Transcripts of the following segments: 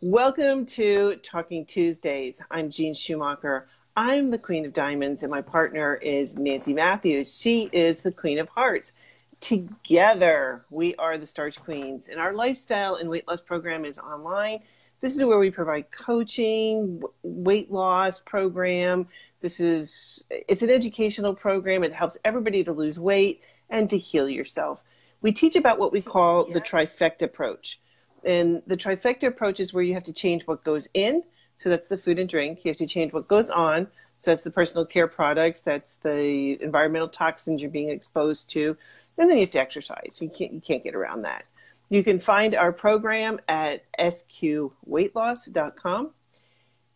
Welcome to Talking Tuesdays. I'm Jean Schumacher. I'm the Queen of Diamonds, and my partner is Nancy Matthews. She is the Queen of Hearts. Together, we are the Starch Queens, and our lifestyle and weight loss program is online. This is where we provide coaching, weight loss program. It's an educational program. It helps everybody to lose weight and to heal yourself. We teach about what we call the trifecta approach. And the trifecta approach is where you have to change what goes in. So that's the food and drink. You have to change what goes on. So that's the personal care products. That's the environmental toxins you're being exposed to. And then you have to exercise. You can't get around that. You can find our program at sqweightloss.com.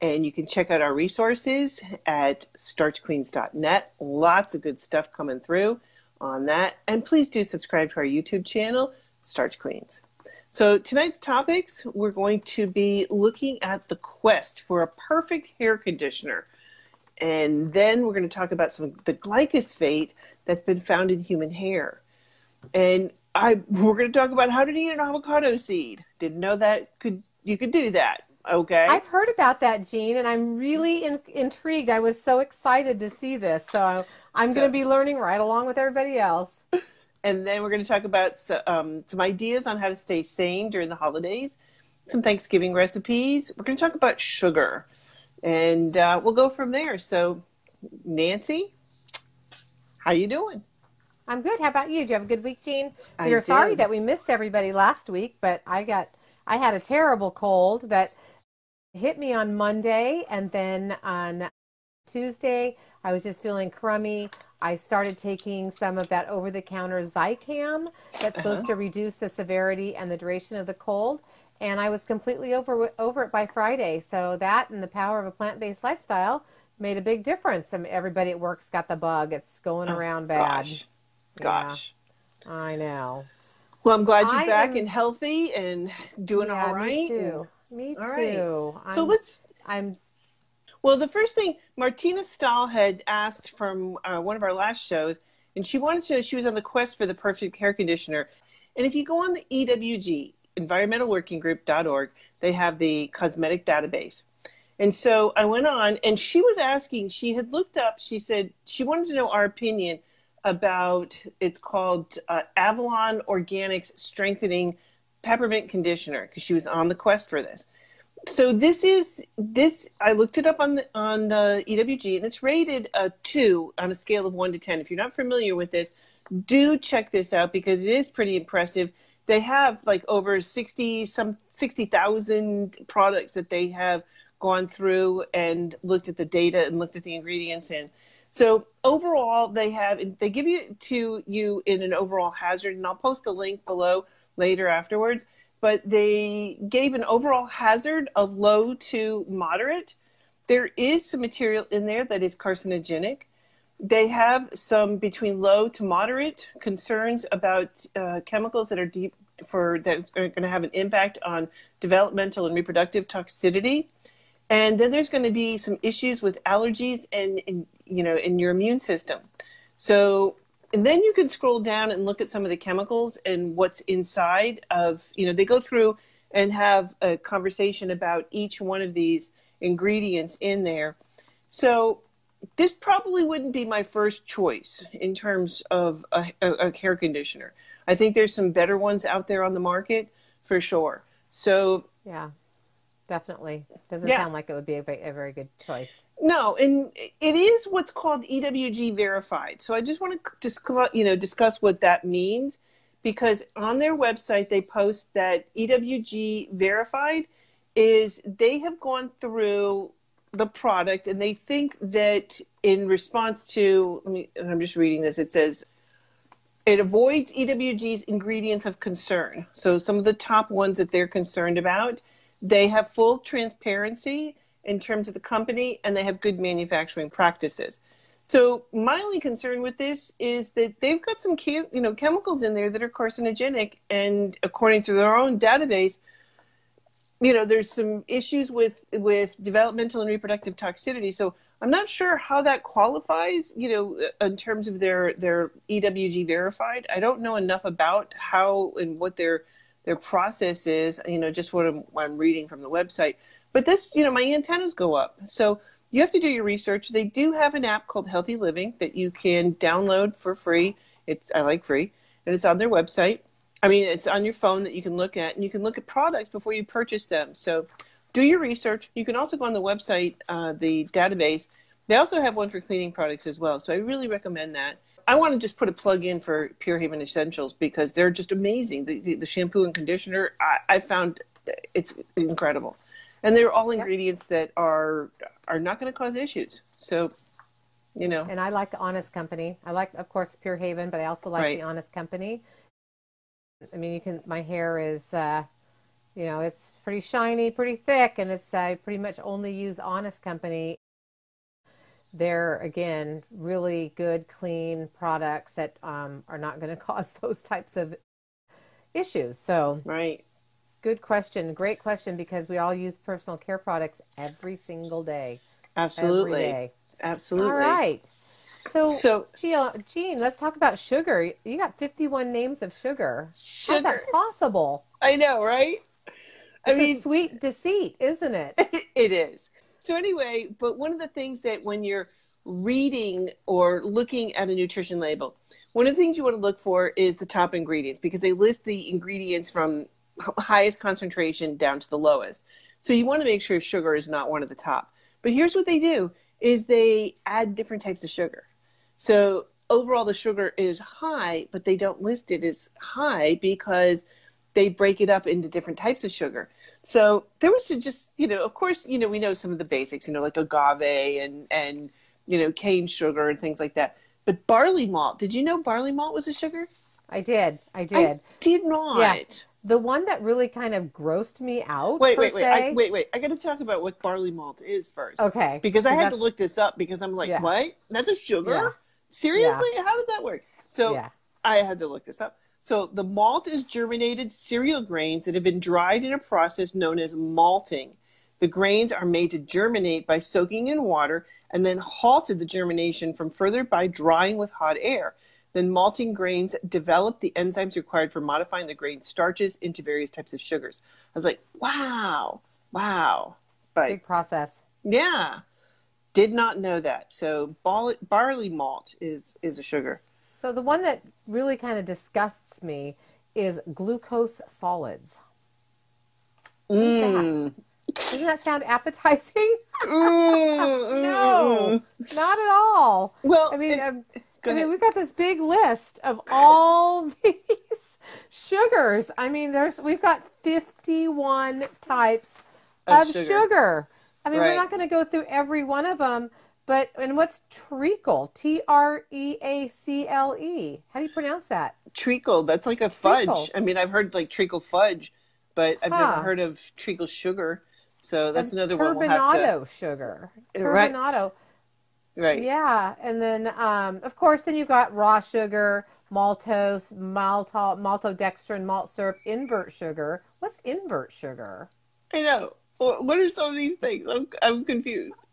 And you can check out our resources at starchqueens.net. Lots of good stuff coming through on that. And please do subscribe to our YouTube channel, Starch Queens. So tonight's topics, we're going to be looking at the quest for a perfect hair conditioner. And then we're going to talk about the glyphosate that's been found in human hair. And we're going to talk about how to eat an avocado seed. Didn't know that you could do that. Okay. I've heard about that, Jean, and I'm really intrigued. I was so excited to see this. So I'm going to be learning right along with everybody else. And then we're going to talk about some ideas on how to stay sane during the holidays, some Thanksgiving recipes. We're going to talk about sugar, and we'll go from there. So, Nancy, how you doing? I'm good. How about you? Did you have a good week, Jean? We're sorry that we missed everybody last week, but I had a terrible cold that hit me on Monday, and then on Tuesday I was just feeling crummy. I started taking some of that over-the-counter Zicam that's supposed to reduce the severity and the duration of the cold, and I was completely over it by Friday. So that and the power of a plant-based lifestyle made a big difference. I mean, everybody at work's got the bug. It's going around bad. Gosh. Yeah, I know. Well, I'm glad you're back and healthy and doing all right. Me too. Me too. Right. Well, the first thing, Martina Staal had asked from one of our last shows, and she wanted to know, she was on the quest for the perfect hair conditioner. And if you go on the EWG, environmentalworkinggroup.org, they have the cosmetic database. And so I went on, and she was asking, she had looked up, she said she wanted to know our opinion about, it's called Avalon Organics Strengthening Peppermint Conditioner, because she was on the quest for this. So I looked it up on the EWG, and it's rated a 2 on a scale of 1 to 10. If you're not familiar with this, do check this out because it is pretty impressive. They have like over 60,000 products that they have gone through and looked at the data and looked at the ingredients in. So overall, they give it to you in an overall hazard, and I'll post a link below later afterwards. But they gave an overall hazard of low to moderate. There is some material in there that is carcinogenic. They have some between low to moderate concerns about chemicals that are that are going to have an impact on developmental and reproductive toxicity. And then there's going to be some issues with allergies and in your immune system. So. And then you can scroll down and look at some of the chemicals and what's inside of, they go through and have a conversation about each one of these ingredients in there. So this probably wouldn't be my first choice in terms of a hair conditioner. I think there's some better ones out there on the market for sure. So yeah, definitely. Doesn't sound like it would be a very good choice. No, and it is what's called EWG verified. So I just want to discuss what that means, because on their website they post that EWG verified is they have gone through the product and they think that in response to, I'm just reading this, it says, it avoids EWG's ingredients of concern. So some of the top ones that they're concerned about, they have full transparency in terms of the company, and they have good manufacturing practices. So my only concern with this is that they've got some chemicals in there that are carcinogenic, and according to their own database, there's some issues with developmental and reproductive toxicity. So I'm not sure how that qualifies, in terms of their EWG verified. I don't know enough about how and what their their process is, just what I'm reading from the website. But this, my antennas go up. So you have to do your research. They do have an app called Healthy Living that you can download for free. I like free, and it's on their website. I mean, it's on your phone that you can look at, and you can look at products before you purchase them. So do your research. You can also go on the website, the database. They also have one for cleaning products as well. So I really recommend that. I want to just put a plug in for Pure Haven Essentials because they're just amazing. The shampoo and conditioner, I found it's incredible. And they're all ingredients that are not going to cause issues. So, And I like the Honest Company. I like, of course, Pure Haven, but I also like the Honest Company. I mean, my hair is, it's pretty shiny, pretty thick, and I pretty much only use Honest Company. They're, again, really good, clean products that are not going to cause those types of issues. So, good question. Great question, because we all use personal care products every single day. Absolutely. Every day. Absolutely. All right. So Jean, let's talk about sugar. You got 51 names of sugar. How's that possible? I know, right? It's a sweet deceit, isn't it? It is. So anyway, but one of the things that when you're reading or looking at a nutrition label, one of the things you want to look for is the top ingredients, because they list the ingredients from highest concentration down to the lowest. So you want to make sure sugar is not one of the top. But here's what they do is they add different types of sugar. So overall the sugar is high, but they don't list it as high because they break it up into different types of sugar. So there was just, of course, we know some of the basics, like agave and cane sugar and things like that. But barley malt, did you know barley malt was a sugar? I did. I did not. Yeah. The one that really kind of grossed me out. Wait. I got to talk about what barley malt is first. Okay. Because I had to look this up because I'm like, what? That's a sugar? Yeah. Seriously? Yeah. How did that work? So I had to look this up. So the malt is germinated cereal grains that have been dried in a process known as malting. The grains are made to germinate by soaking in water and then halted the germination from further by drying with hot air. Then malting grains develop the enzymes required for modifying the grain starches into various types of sugars. I was like, wow. But, big process. Yeah. Did not know that. So barley malt is a sugar. So the one that really kind of disgusts me is glucose solids. Doesn't that sound appetizing? No, not at all. Well, we've got this big list of all these sugars. I mean, we've got 51 types of sugar. I mean, we're not going to go through every one of them. And what's treacle? Treacle. How do you pronounce that? Treacle. That's like a fudge. Treacle. I mean, I've heard like treacle fudge, but I've never heard of treacle sugar. So that's another one we'll have to... Turbinado sugar. Turbinado. Right. Yeah. And then, of course, then you've got raw sugar, maltose, maltodextrin, malt syrup, invert sugar. What's invert sugar? I know. What are some of these things? I'm confused.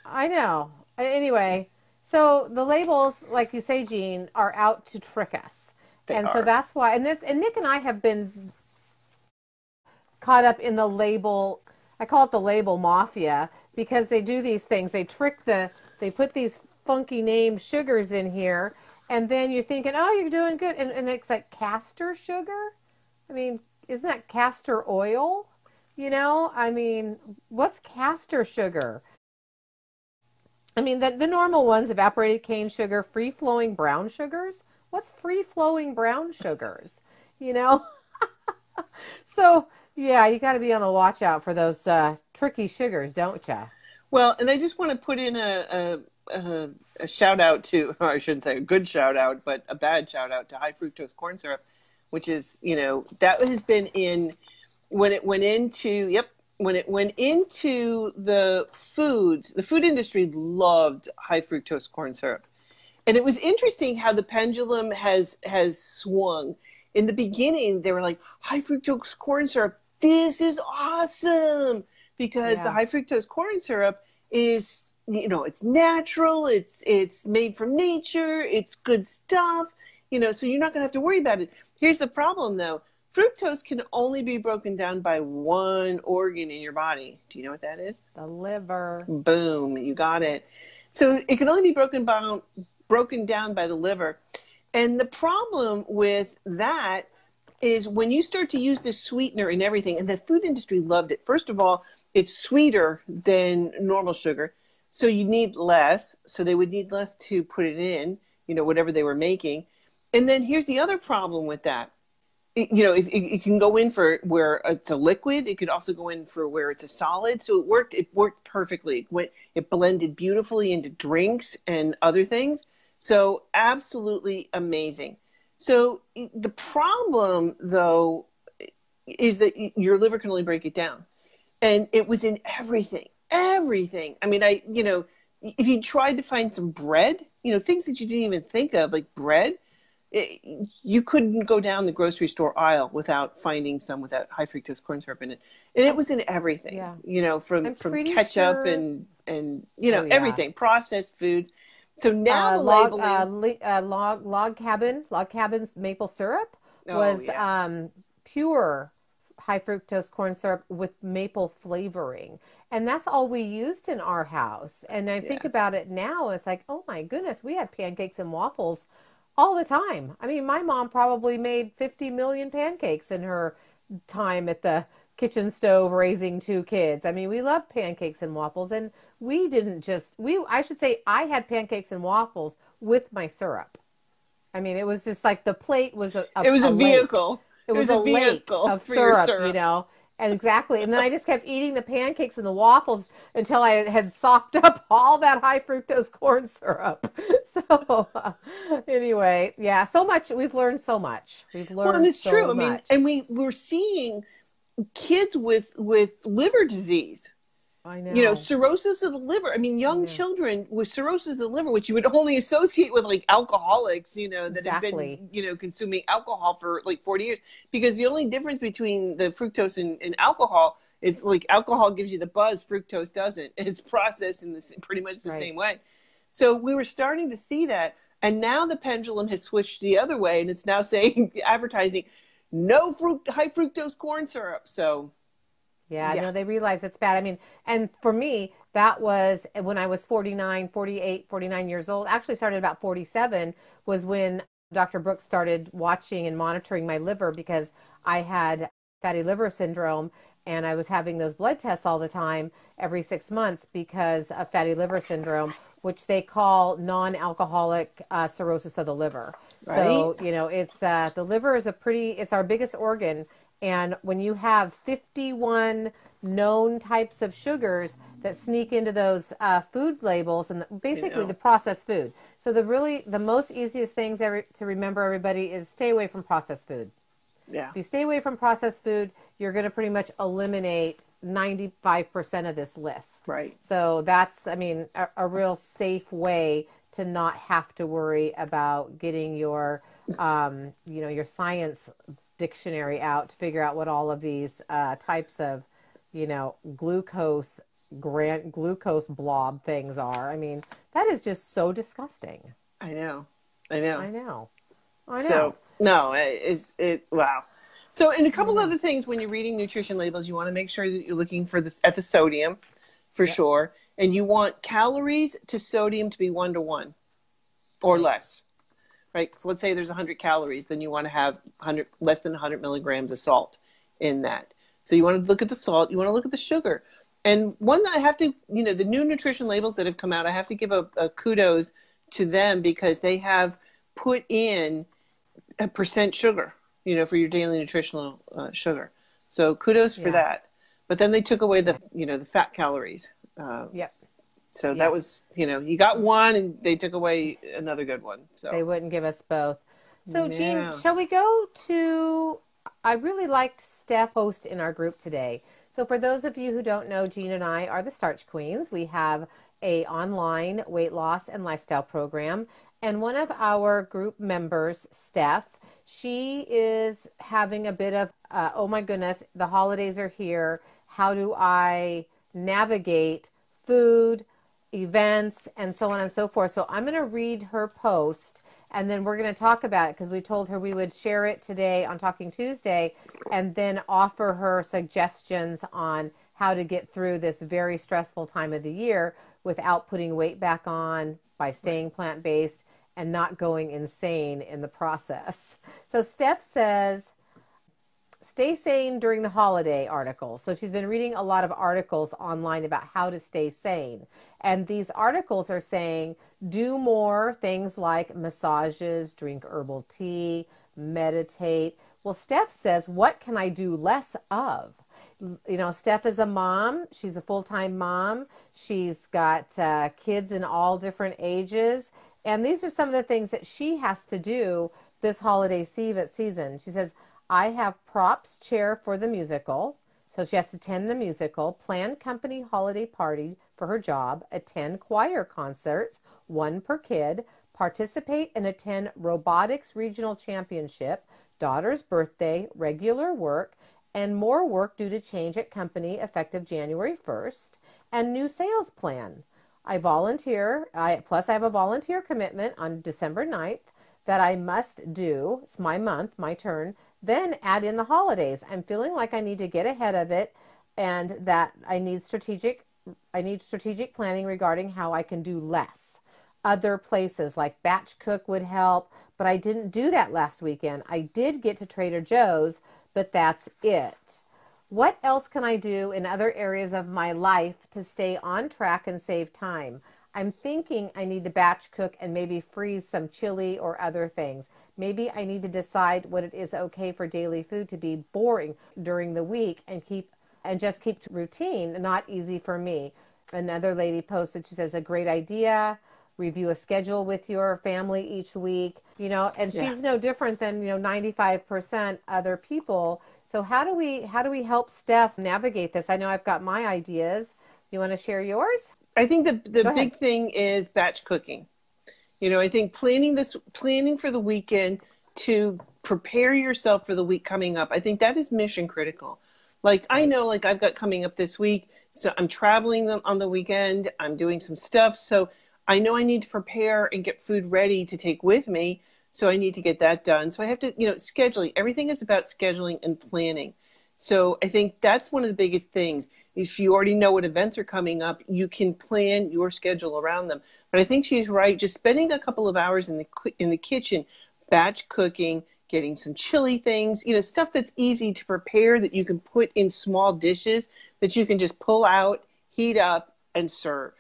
I know. Anyway, so the labels, like you say, Jean, are out to trick us. So that's why, and Nick and I have been caught up in the label, I call it the label mafia, because they do these things. They put these funky named sugars in here, and then you're thinking, oh, you're doing good. And it's like castor sugar. I mean, isn't that castor oil? I mean, what's castor sugar? I mean, the normal ones, evaporated cane sugar, free-flowing brown sugars. What's free-flowing brown sugars? So, yeah, you got to be on the watch out for those tricky sugars, don't you? Well, and I just want to put in a shout out to, or I shouldn't say a good shout out, but a bad shout out to high fructose corn syrup, which is, that has been in, when it went into the foods, the food industry loved high fructose corn syrup. And it was interesting how the pendulum has swung. In the beginning, they were like, high fructose corn syrup, this is awesome. Because the high fructose corn syrup is, it's natural, it's made from nature, it's good stuff, so you're not going to have to worry about it. Here's the problem, though. Fructose can only be broken down by one organ in your body. Do you know what that is? The liver. Boom, you got it. So it can only be broken down by the liver. And the problem with that is when you start to use this sweetener in everything, and the food industry loved it. First of all, it's sweeter than normal sugar, so you need less. So they would need less to put it in, whatever they were making. And then here's the other problem with that. It can go in for where it's a liquid. It could also go in for where it's a solid. So it worked perfectly. It blended beautifully into drinks and other things. So absolutely amazing. So the problem, though, is that your liver can only break it down. And it was in everything. I mean, if you tried to find some bread, things that you didn't even think of, like bread, you couldn't go down the grocery store aisle without finding some with that high fructose corn syrup in it. And it was in everything, from ketchup and everything, processed foods. So now the labeling... Log Cabin's maple syrup was pure high fructose corn syrup with maple flavoring. And that's all we used in our house. And I think about it now, it's like, oh my goodness, we had pancakes and waffles all the time. I mean, my mom probably made 50 million pancakes in her time at the kitchen stove raising 2 kids. I mean, we loved pancakes and waffles, and we didn't just, I should say I had pancakes and waffles with my syrup. I mean, it was just like the plate was a vehicle. It was a lake of syrup, And exactly. And then I just kept eating the pancakes and the waffles until I had sopped up all that high fructose corn syrup. So anyway, so much. We've learned so much. And it's true. I mean, and we're seeing kids with liver disease. I know. Cirrhosis of the liver. I mean, young children with cirrhosis of the liver, which you would only associate with like alcoholics, that have been, consuming alcohol for like 40 years. Because the only difference between the fructose and alcohol is like alcohol gives you the buzz, fructose doesn't. It's processed in pretty much the same way. So we were starting to see that. And now the pendulum has switched the other way, and it's now saying, advertising, no high fructose corn syrup. So... Yeah, no, they realize it's bad. I mean, and for me, that was when I was 49 years old. Actually started about 47 was when Dr. Brooks started watching and monitoring my liver because I had fatty liver syndrome and I was having those blood tests all the time every 6 months because of fatty liver syndrome, which they call non-alcoholic cirrhosis of the liver. Right. So, it's the liver is it's our biggest organ. And when you have 51 known types of sugars that sneak into those food labels and basically the processed food. So the most easiest things to remember, everybody, is stay away from processed food. Yeah. If you stay away from processed food, you're going to pretty much eliminate 95% of this list. Right. So that's, a real safe way to not have to worry about getting your, your science dictionary out to figure out what all of these types of, glucose blob things are. I mean, that is just so disgusting. I know. So no, wow. So, and a couple other things when you're reading nutrition labels, you want to make sure that you're looking at the sodium for sure. And you want calories to sodium to be 1-to-1 or less. Right? So let's say there's 100 calories, then you want to have less than 100 milligrams of salt in that. So you want to look at the salt, you want to look at the sugar. And one that I have to, the new nutrition labels that have come out, I have to give a kudos to them because they have put in a percent sugar, for your daily nutritional sugar. So kudos for that. But then they took away the fat calories. So that was, you got one and they took away another good one. So they wouldn't give us both. So Jean, shall we go to, I really liked Steph host in our group today. So for those of you who don't know, Jean and I are the Starch Queens. We have a online weight loss and lifestyle program. And one of our group members, Steph, she is having a bit of, oh my goodness, the holidays are here. How do I navigate food, events, and so on and so forth. So I'm going to read her post, And then we're going to talk about it because we told her we would share it today on Talking Tuesday and then offer her suggestions on how to get through this very stressful time of the year without putting weight back on, by staying plant-based and not going insane in the process. So Steph says, stay sane during the holiday articles. So she's been reading a lot of articles online about how to stay sane. And these articles are saying do more things like massages, drink herbal tea, meditate. Well, Steph says, what can I do less of? You know, Steph is a mom. She's a full-time mom. She's got kids in all different ages. And these are some of the things that she has to do this holiday season. She says, I have props chair for the musical. So she has to attend the musical, plan company holiday party for her job, attend choir concerts, one per kid, participate and attend robotics regional championship, daughter's birthday, regular work, and more work due to change at company effective January 1st, and new sales plan. I volunteer, plus I have a volunteer commitment on December 9th that I must do. It's my month, my turn. Then add in the holidays. I'm feeling like I need to get ahead of it and that I need strategic planning regarding how I can do less. Other places like batch cook would help, but I didn't do that last weekend. I did get to Trader Joe's, but that's it. What else can I do in other areas of my life to stay on track and save time? I'm thinking I need to batch cook and maybe freeze some chili or other things. Maybe I need to decide what it is okay for daily food to be boring during the week and just keep to routine, not easy for me. Another lady posted, she says, a great idea. Review a schedule with your family each week, you know, and she's no different than, 95% other people. So how do we help Steph navigate this? I know I've got my ideas. You want to share yours? I think the big thing is batch cooking. I think planning for the weekend to prepare yourself for the week coming up. I think that is mission critical. Like I know, like I've got coming up this week, so I'm traveling on the weekend. I'm doing some stuff, so I know I need to prepare and get food ready to take with me. So I need to get that done. So I have to, scheduling. Everything is about scheduling and planning. So I think that's one of the biggest things. If you already know what events are coming up, you can plan your schedule around them. But I think she's right. Just spending a couple of hours in the kitchen, batch cooking, getting some chili things, stuff that's easy to prepare that you can put in small dishes that you can just pull out, heat up, and serve.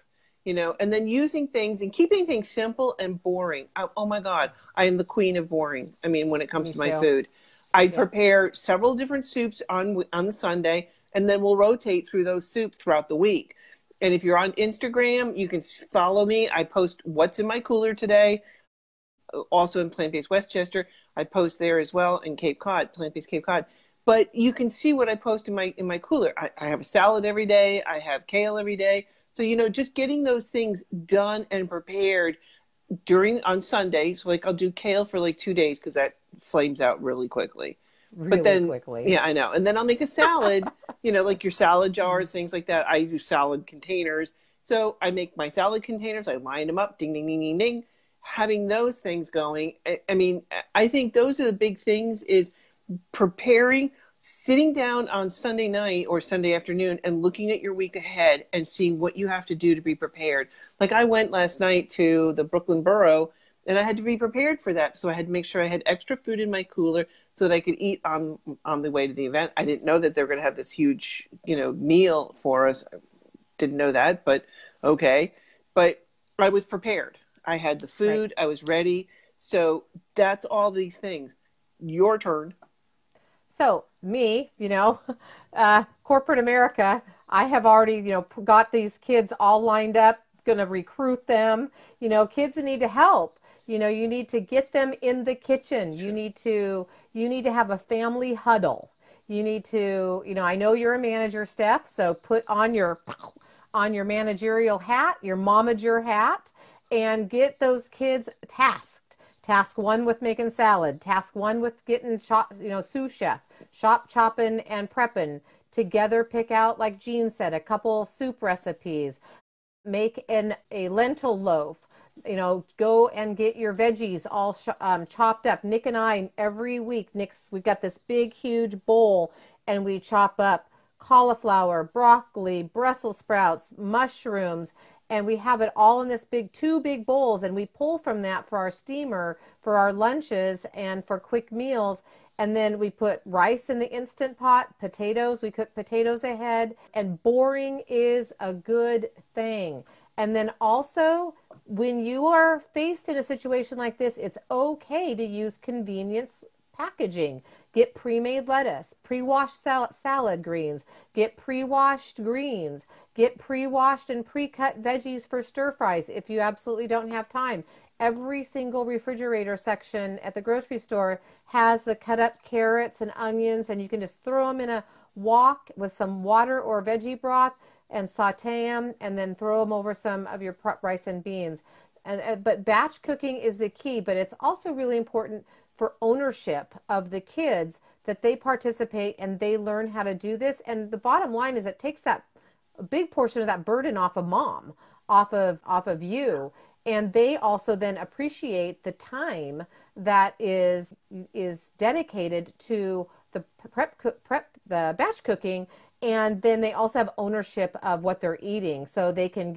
And then using things and keeping things simple and boring. Oh my God, I am the queen of boring. I mean, when it comes to my food, I prepare several different soups on the Sunday, and then we'll rotate through those soups throughout the week. And if you're on Instagram, you can follow me. I post what's in my cooler today. Also in Plant-Based Westchester, I post there as well in Cape Cod, Plant-Based Cape Cod. But you can see what I post in my cooler. I have a salad every day. I have kale every day. So, just getting those things done and prepared on Sunday. So like I'll do kale for like 2 days because that flames out really quickly. Quickly. Yeah, I know. And then I'll make a salad, like your salad jars, things like that. I use salad containers. So I make my salad containers. I line them up, ding, ding, ding, ding, ding. Having those things going. I mean, I think those are the big things is preparing, sitting down on Sunday night or Sunday afternoon and looking at your week ahead and seeing what you have to do to be prepared. Like I went last night to the Brooklyn Borough and I had to be prepared for that. So I had to make sure I had extra food in my cooler so that I could eat on the way to the event. I didn't know that they were going to have this huge, meal for us. I didn't know that, but okay. But I was prepared. I had the food. Right. I was ready. So that's all these things. Your turn. So me, corporate America, I have already, got these kids all lined up, going to recruit them. Kids that need to help. You need to get them in the kitchen. Sure. You need to have a family huddle. You need to, I know you're a manager, Steph, so put on your managerial hat, your momager hat, and get those kids tasked. Task 1 with making salad. Task 1 with getting sous chef, shop chopping and prepping. Together pick out, like Jean said, a couple soup recipes. Make a lentil loaf. Go and get your veggies all chopped up. Nick and I, every week, we've got this big, huge bowl, and we chop up cauliflower, broccoli, Brussels sprouts, mushrooms, and we have it all in this two big bowls, and we pull from that for our steamer, for our lunches, and for quick meals. And then we put rice in the Instant Pot, potatoes, we cook potatoes ahead, and boring is a good thing. And then also, when you are faced in a situation like this, it's okay to use convenience packaging. Get pre-made lettuce, pre-washed salad greens, get pre-washed greens, get pre-washed and pre-cut veggies for stir fries if you absolutely don't have time. Every single refrigerator section at the grocery store has the cut up carrots and onions, and you can just throw them in a wok with some water or veggie broth and saute them, and then throw them over some of your prep rice and beans. But batch cooking is the key, but it's also really important for ownership of the kids, that they participate and they learn how to do this. And the bottom line is it takes a big portion of that burden off of mom, off of you. And they also then appreciate the time that is dedicated to the the batch cooking. And then they also have ownership of what they're eating. So they can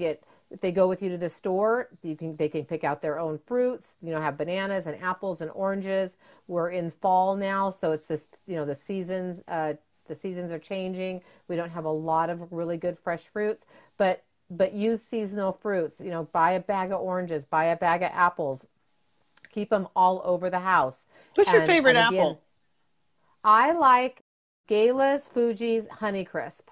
if they go with you to the store, they can pick out their own fruits, have bananas and apples and oranges. We're in fall now, so it's this, the seasons are changing. We don't have a lot of really good fresh fruits, but use seasonal fruits. Buy a bag of oranges, buy a bag of apples, keep them all over the house. What's your favorite apple? I like Gala's, Fuji's, Honeycrisp.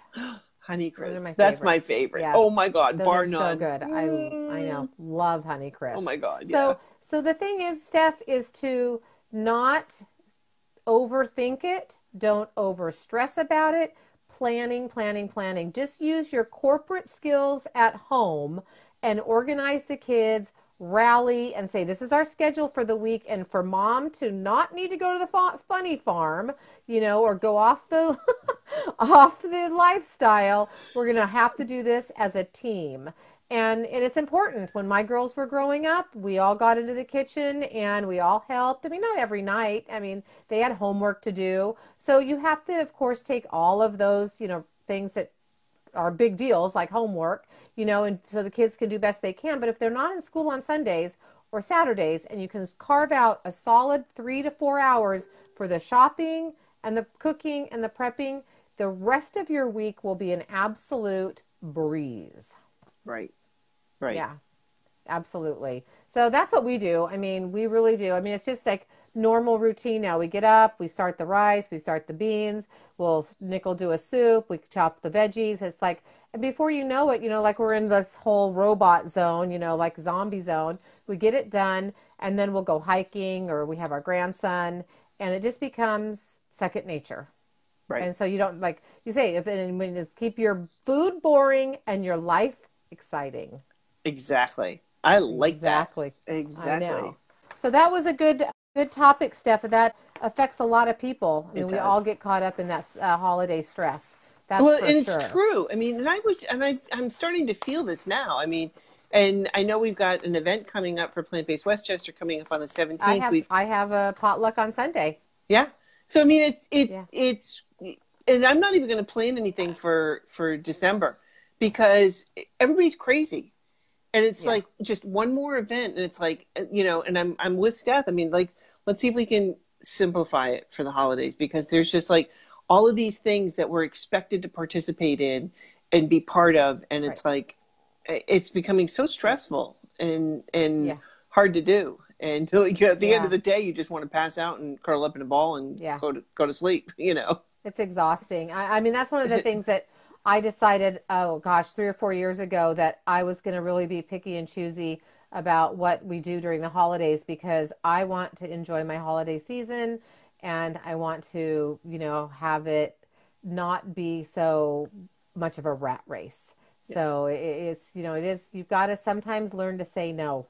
Honeycrisp. That's my favorite. Yeah. Oh my God, bar none. So good. I know. Love Honeycrisp. Oh my God. Yeah. So the thing is, Steph, is to not overthink it. Don't over stress about it. Planning. Just use your corporate skills at home and organize the kids, rally and say, this is our schedule for the week. And for mom to not need to go to the funny farm, or go off the off the lifestyle, we're going to have to do this as a team. And it's important. When my girls were growing up, we all got into the kitchen and we all helped. I mean, not every night. I mean, they had homework to do. So you have to, of course, take all of those, things that are big deals like homework, and so the kids can do best they can. But if they're not in school on Sundays or Saturdays, and you can carve out a solid 3 to 4 hours for the shopping and the cooking and the prepping, the rest of your week will be an absolute breeze. Right. Yeah, absolutely. So that's what we do. I mean, we really do. I mean, it's just like normal routine now. We get up, we start the rice, we start the beans. Nick will do a soup. We chop the veggies. It's like, and before you know it, like we're in this whole robot zone, like zombie zone. We get it done, and then we'll go hiking, or we have our grandson, and it just becomes second nature. Right. And so you don't, like you say, keep your food boring and your life exciting. Exactly. I like that. Exactly. I know. So that was a good topic, Steph. That affects a lot of people. I mean, we all get caught up in that holiday stress. That's for sure. It's true. I mean, I'm starting to feel this now. I mean, and I know we've got an event coming up for Plant-Based Westchester coming up on the 17th. I have a potluck on Sunday. Yeah. So I mean, it's, and I'm not even going to plan anything for December, because everybody's crazy. And it's like just one more event, and it's like, and I'm with Steph. I mean, like, let's see if we can simplify it for the holidays, because there's just like all of these things that we're expected to participate in and be part of, and it's like it's becoming so stressful and hard to do. And like, at the end of the day, you just want to pass out and curl up in a ball and go to sleep. It's exhausting. I mean, that's one of the things that I decided, 3 or 4 years ago, that I was going to really be picky and choosy about what we do during the holidays, because I want to enjoy my holiday season, and I want to, have it not be so much of a rat race. Yeah. So you've got to sometimes learn to say no.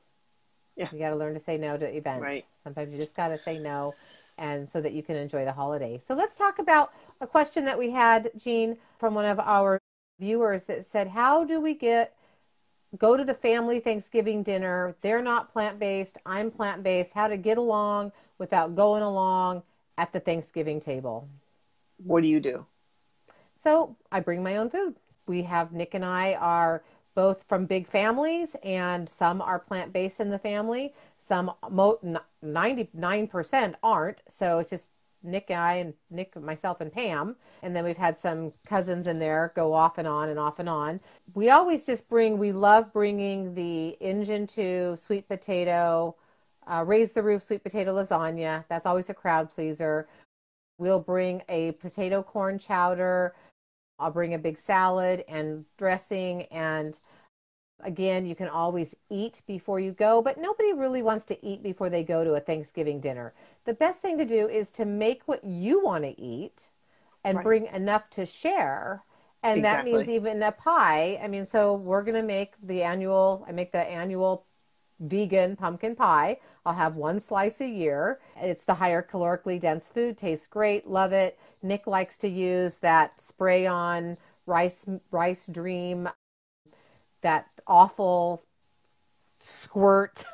Yeah. You got to learn to say no to events. Right. Sometimes you just got to say no, and so that you can enjoy the holiday. So let's talk about a question that we had, Jean, from one of our viewers that said, how do we get go to the family Thanksgiving dinner. They're not plant-based. I'm plant-based. How to get along without going along at the Thanksgiving table. What do you do? So I bring my own food. Nick and I are both from big families, and some are plant-based in the family. 99% aren't. So it's just Nick, myself, and Pam. And then we've had some cousins in there go off and on and off and on. We love bringing the Injun 2 sweet potato, raise the roof sweet potato lasagna. That's always a crowd pleaser. We'll bring a potato corn chowder. I'll bring a big salad and dressing. And again, you can always eat before you go, but nobody really wants to eat before they go to a Thanksgiving dinner. The best thing to do is to make what you want to eat and bring enough to share. And that means even a pie. I mean, so we're going to make I make the annual vegan pumpkin pie. I'll have one slice a year. It's the higher calorically dense food. Tastes great. Love it. Nick likes to use that spray on rice dream, that awful squirt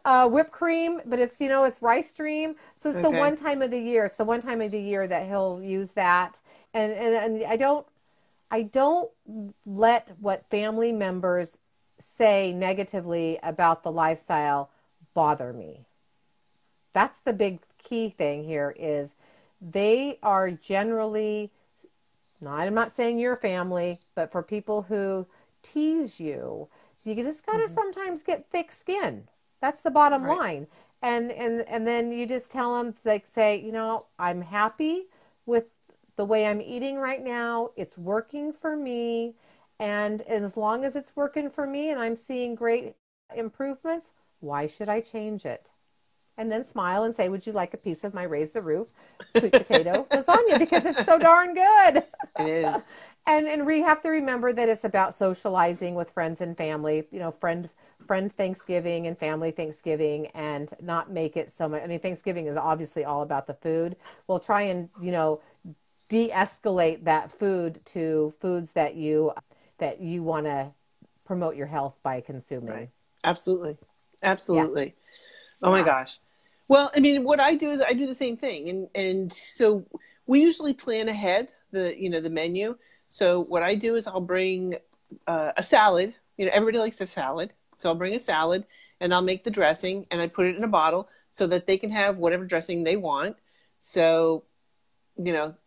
whipped cream, but it's rice dream. So it's the one time of the year. It's the one time of the year that he'll use that. And I don't let what family members say negatively about the lifestyle bother me. That's the big key thing here is they are generally I'm not saying your family, but for people who tease you, you just got to sometimes get thick skin. That's the bottom line. And then you just tell them, like, say, I'm happy with the way I'm eating right now. It's working for me. And as long as it's working for me and I'm seeing great improvements, why should I change it? And then smile and say, would you like a piece of my raise the roof sweet potato lasagna? Because it's so darn good. It is. And we have to remember that it's about socializing with friends and family, friend Thanksgiving and family Thanksgiving, and not make it so much. I mean, Thanksgiving is obviously all about the food. We'll try and, de-escalate that food to foods that you want to promote your health by consuming. Right. Absolutely. Absolutely. Yeah. Oh my gosh. Well, I mean, what I do is I do the same thing. And so we usually plan ahead the menu. So what I do is I'll bring a salad. Everybody likes a salad. So I'll bring a salad and I'll make the dressing and I put it in a bottle so that they can have whatever dressing they want. So,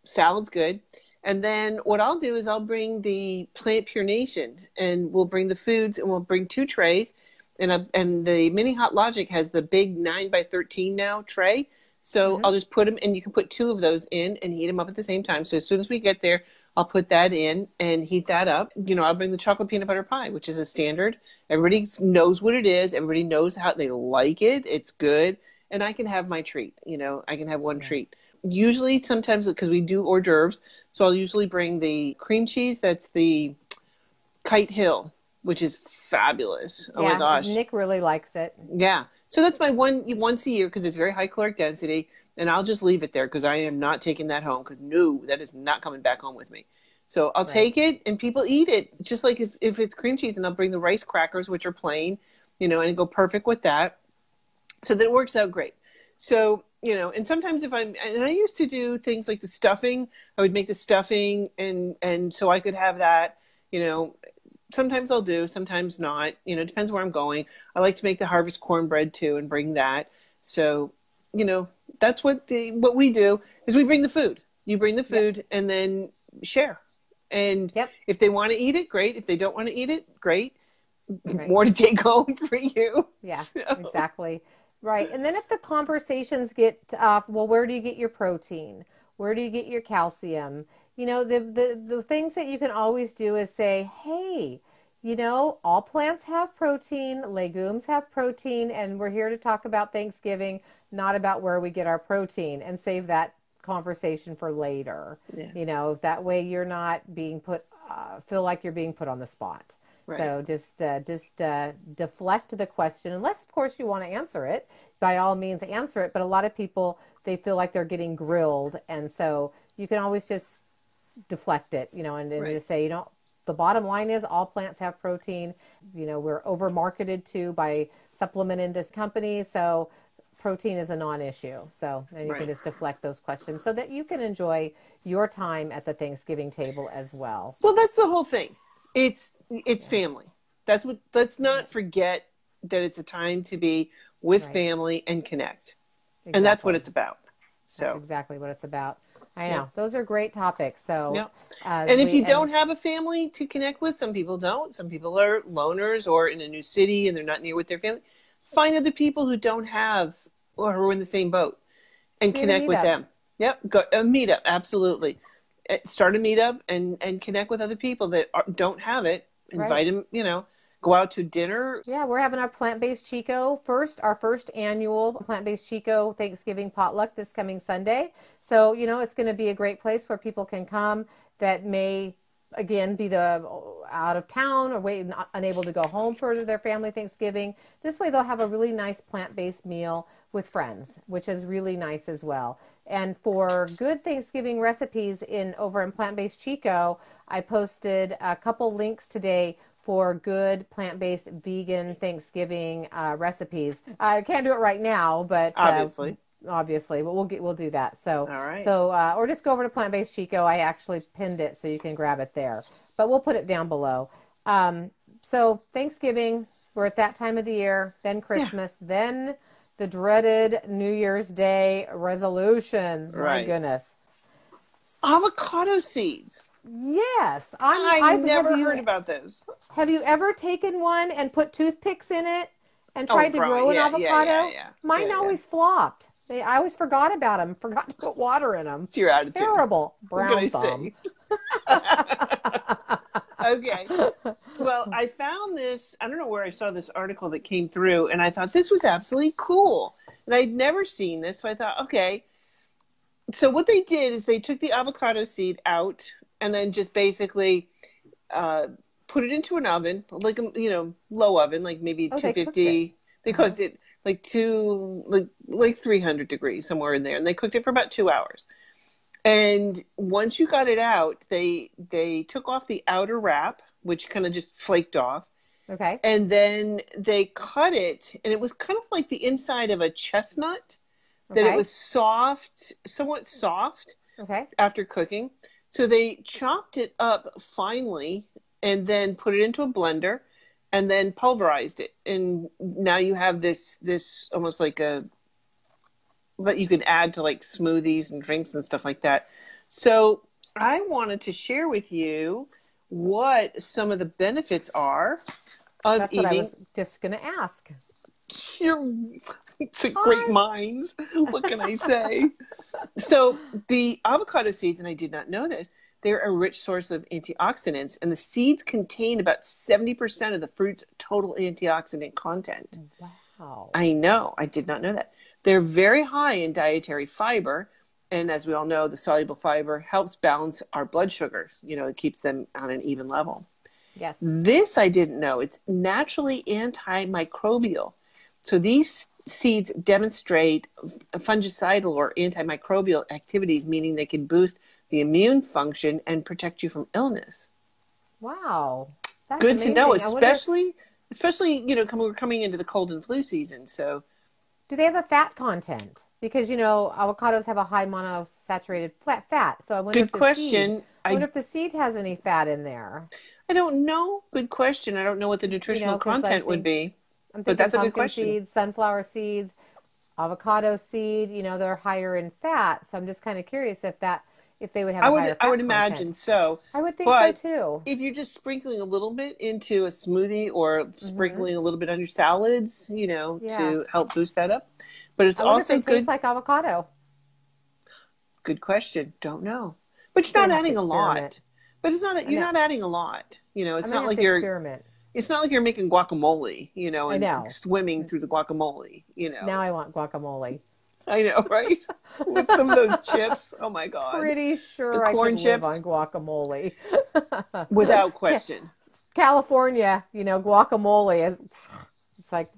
salad's good. And then what I'll do is I'll bring the Plant Pure Nation and we'll bring the foods and we'll bring 2 trays. And the Mini Hot Logic has the big 9x13 now tray. So I'll just put them, and you can put 2 of those in and heat them up at the same time. So as soon as we get there, I'll put that in and heat that up. I'll bring the chocolate peanut butter pie, which is a standard. Everybody knows what it is. Everybody knows how they like it. It's good. And I can have my treat. I can have one treat. Usually, sometimes, because we do hors d'oeuvres, so I'll usually bring the cream cheese. That's the Kite Hill, which is fabulous. Oh my gosh. Nick really likes it. Yeah. So that's my once a year because it's very high caloric density. And I'll just leave it there because I am not taking that home because no, that is not coming back home with me. So I'll take it and people eat it. Just like if it's cream cheese, and I'll bring the rice crackers, which are plain, and go perfect with that. So that it works out great. So, and sometimes and I used to do things like the stuffing. I would make the stuffing and so I could have that, sometimes I'll do, sometimes not. It depends where I'm going. I like to make the harvest cornbread too and bring that. So, that's what we do is we bring the food. You bring the food and then share. And if they want to eat it, great. If they don't want to eat it, great. More to take home for you. Yeah, exactly. Right. And then if the conversations get well, where do you get your protein? Where do you get your calcium? The things that you can always do is say, hey, all plants have protein, legumes have protein, and we're here to talk about Thanksgiving, not about where we get our protein, and save that conversation for later. Yeah. That way you're not being feel like you're being put on the spot. Right. So just deflect the question, unless of course you want to answer it. By all means, answer it. But a lot of people, they feel like they're getting grilled, and so you can always just deflect it, and just say, the bottom line is all plants have protein. We're over marketed to by supplement industry companies. So protein is a non-issue. So, and you can just deflect those questions so that you can enjoy your time at the Thanksgiving table as well. Well, that's the whole thing. It's family. Let's not forget that it's a time to be with family and connect. Exactly. And that's what it's about. So that's exactly what it's about. I know. Those are great topics. So, and if you don't have a family to connect with, some people don't. Some people are loners or in a new city and they're not near with their family. Find other people who don't have or who are in the same boat and connect with them. Yep. Go a meetup. Absolutely. Start a meetup and connect with other people that don't have it. Invite them, go out to dinner. Yeah, we're having our plant-based Chico our first annual plant-based Chico Thanksgiving potluck this coming Sunday. So, it's going to be a great place where people can come that may, again, be out of town or unable to go home for their family Thanksgiving. This way they'll have a really nice plant-based meal with friends, which is really nice as well. And for good Thanksgiving recipes over in Plant-Based Chico, I posted a couple links today for good plant-based vegan Thanksgiving recipes. I can't do it right now, but obviously, but we'll do that. So, all right. So, or just go over to Plant-Based Chico. I actually pinned it so you can grab it there, but we'll put it down below. So Thanksgiving, we're at that time of the year, then Christmas, then the dreaded New Year's Day resolutions. My goodness. Avocado seeds. Yes. I've never heard about this. Have you ever taken one and put toothpicks in it and tried to grow an avocado? Mine always flopped. I always forgot about them, forgot to put water in them. It's your attitude. Terrible. Brown thumb. Okay. Well, I found this, I don't know where I saw this article that came through, and I thought this was absolutely cool. And I'd never seen this, so I thought, okay. So what they did is they took the avocado seed out and then just basically put it into an oven, like low oven, like maybe 250. They cooked it like 300 degrees, somewhere in there, and they cooked it for about 2 hours. And once you got it out, they took off the outer wrap, which kind of just flaked off. Okay. And then they cut it, and it was kind of like the inside of a chestnut, that it was soft, somewhat soft after cooking. So they chopped it up finely and then put it into a blender and then pulverized it. And now you have this almost like that you can add to like smoothies and drinks and stuff like that. So I wanted to share with you what some of the benefits are of That's eating. What I was just going to ask. It's a great minds. What can I say? So the avocado seeds, and I did not know this, they're a rich source of antioxidants, and the seeds contain about 70% of the fruit's total antioxidant content. Wow. I know. I did not know that. They're very high in dietary fiber, and as we all know, the soluble fiber helps balance our blood sugars. It keeps them on an even level. Yes. This I didn't know. It's naturally antimicrobial. So these seeds demonstrate fungicidal or antimicrobial activities, meaning they can boost the immune function and protect you from illness. Wow. That's good amazing. To know, especially we're coming into the cold and flu season. So do they have a fat content? Because avocados have a high monosaturated fat. So I wonder good question. I wonder if the seed has any fat in there. I don't know. Good question. I don't know what the nutritional content would be. I'm thinking that's a good question. Seeds, sunflower seeds, avocado seed, they're higher in fat. So I'm just kind of curious if they would have a higher fat I would imagine so. I would think so too. If you're just sprinkling a little bit into a smoothie or sprinkling a little bit on your salads, to help boost that up. But it's also good. Tastes like avocado. Good question. Don't know. But you're not adding a lot. But it's not. You're not adding a lot. It's not like you're. Experiment. It's not like you're making guacamole, and swimming through the guacamole, Now I want guacamole. I know, right? With some of those chips. Oh my God. Pretty sure I could live on guacamole. Without question. California, guacamole it's like,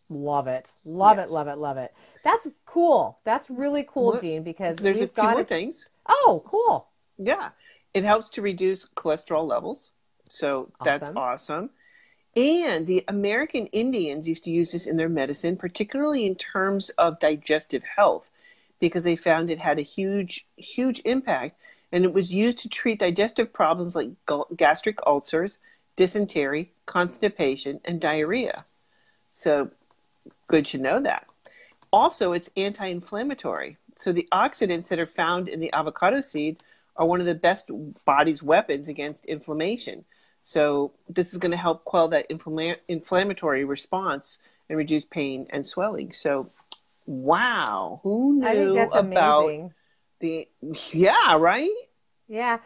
love it. Love it. That's cool. That's really cool, Jean, because there's a few more things. Oh, cool. Yeah. It helps to reduce cholesterol levels. So that's Awesome. awesome. And the American Indians used to use this in their medicine, particularly in terms of digestive health, because they found it had a huge, huge impact. And it was used to treat digestive problems like gastric ulcers, dysentery, constipation, and diarrhea. So good to know that. Also, it's anti-inflammatory. So the oxidants that are found in the avocado seeds are one of the best body's weapons against inflammation. So this is going to help quell that inflammatory response and reduce pain and swelling. So, wow, who I think knew that's about amazing. the, yeah, right? Yeah,